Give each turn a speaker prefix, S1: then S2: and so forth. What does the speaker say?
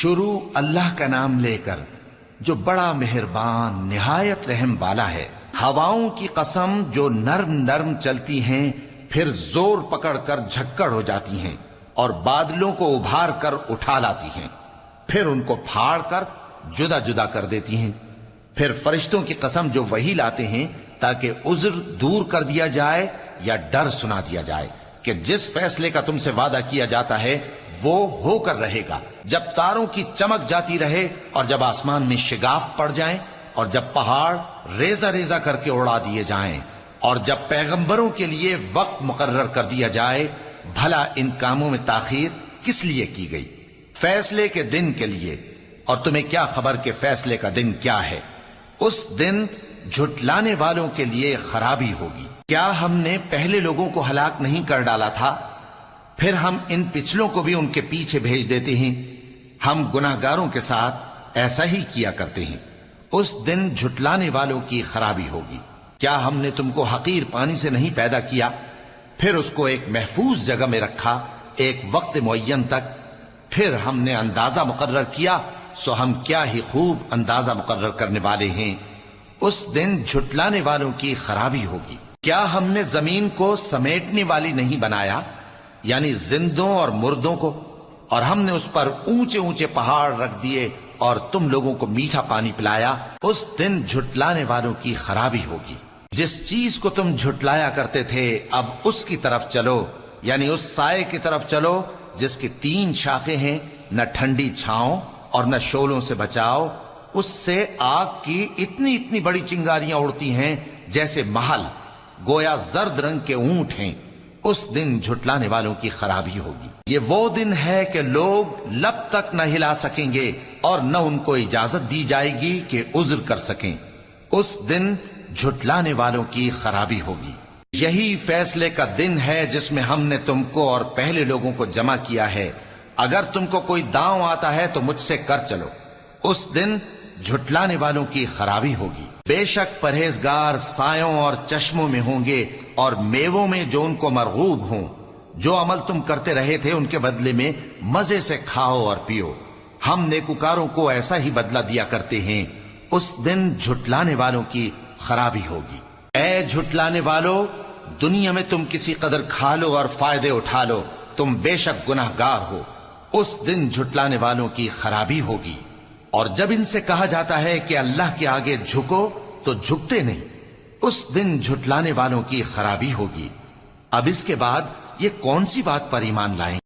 S1: شروع اللہ کا نام لے کر جو بڑا مہربان نہایت رحم والا ہے۔ ہواؤں کی قسم جو نرم نرم چلتی ہیں پھر زور پکڑ کر جھکڑ ہو جاتی ہیں اور بادلوں کو ابھار کر اٹھا لاتی ہیں، پھر ان کو پھاڑ کر جدا جدا کر دیتی ہیں۔ پھر فرشتوں کی قسم جو وحی لاتے ہیں تاکہ عذر دور کر دیا جائے یا ڈر سنا دیا جائے کہ جس فیصلے کا تم سے وعدہ کیا جاتا ہے وہ ہو کر رہے گا، جب تاروں کی چمک جاتی رہے اور جب آسمان میں شگاف پڑ جائیں اور جب پہاڑ ریزہ ریزہ کر کے اڑا دیے جائیں اور جب پیغمبروں کے لیے وقت مقرر کر دیا جائے۔ بھلا ان کاموں میں تاخیر کس لیے کی گئی؟ فیصلے کے دن کے لیے، اور تمہیں کیا خبر کہ فیصلے کا دن کیا ہے؟ اس دن جھٹلانے والوں کے لیے خرابی ہوگی۔ کیا ہم نے پہلے لوگوں کو ہلاک نہیں کر ڈالا تھا؟ پھر ہم ان پچھلوں کو بھی ان کے پیچھے بھیج دیتے ہیں۔ ہم گناہگاروں کے ساتھ ایسا ہی کیا کرتے ہیں۔ اس دن جھٹلانے والوں کی خرابی ہوگی۔ کیا ہم نے تم کو حقیر پانی سے نہیں پیدا کیا، پھر اس کو ایک محفوظ جگہ میں رکھا ایک وقت معین تک، پھر ہم نے اندازہ مقرر کیا، سو ہم کیا ہی خوب اندازہ مقرر کرنے والے ہیں۔ اس دن جھٹلانے والوں کی خرابی ہوگی۔ کیا ہم نے زمین کو سمیٹنے والی نہیں بنایا، یعنی زندوں اور مردوں کو، اور ہم نے اس پر اونچے اونچے پہاڑ رکھ دیے اور تم لوگوں کو میٹھا پانی پلایا۔ اس دن جھٹلانے والوں کی خرابی ہوگی۔ جس چیز کو تم جھٹلایا کرتے تھے اب اس کی طرف چلو، یعنی اس سائے کی طرف چلو جس کی 3 شاخیں ہیں، نہ ٹھنڈی چھاؤں اور نہ شولوں سے بچاؤ۔ اس سے آگ کی اتنی اتنی بڑی چنگاریاں اڑتی ہیں جیسے محل، گویا زرد رنگ کے اونٹ ہیں۔ اس دن جھٹلانے والوں کی خرابی ہوگی۔ یہ وہ دن ہے کہ لوگ لب تک نہ ہلا سکیں گے اور نہ ان کو اجازت دی جائے گی کہ عذر کر سکیں۔ اس دن جھٹلانے والوں کی خرابی ہوگی۔ یہی فیصلے کا دن ہے جس میں ہم نے تم کو اور پہلے لوگوں کو جمع کیا ہے۔ اگر تم کو کوئی داؤں آتا ہے تو مجھ سے کر چلو۔ اس دن جھٹلانے والوں کی خرابی ہوگی۔ بے شک پرہیزگار سایوں اور چشموں میں ہوں گے اور میووں میں جو ان کو مرغوب ہوں۔ جو عمل تم کرتے رہے تھے ان کے بدلے میں مزے سے کھاؤ اور پیو۔ ہم نیکوکاروں کو ایسا ہی بدلہ دیا کرتے ہیں۔ اس دن جھٹلانے والوں کی خرابی ہوگی۔ اے جھٹلانے والو، دنیا میں تم کسی قدر کھا لو اور فائدے اٹھا لو، تم بے شک گناہگار ہو۔ اس دن جھٹلانے والوں کی خرابی ہوگی۔ اور جب ان سے کہا جاتا ہے کہ اللہ کے آگے جھکو تو جھکتے نہیں۔ اس دن جھٹلانے والوں کی خرابی ہوگی۔ اب اس کے بعد یہ کون سی بات پر ایمان لائیں؟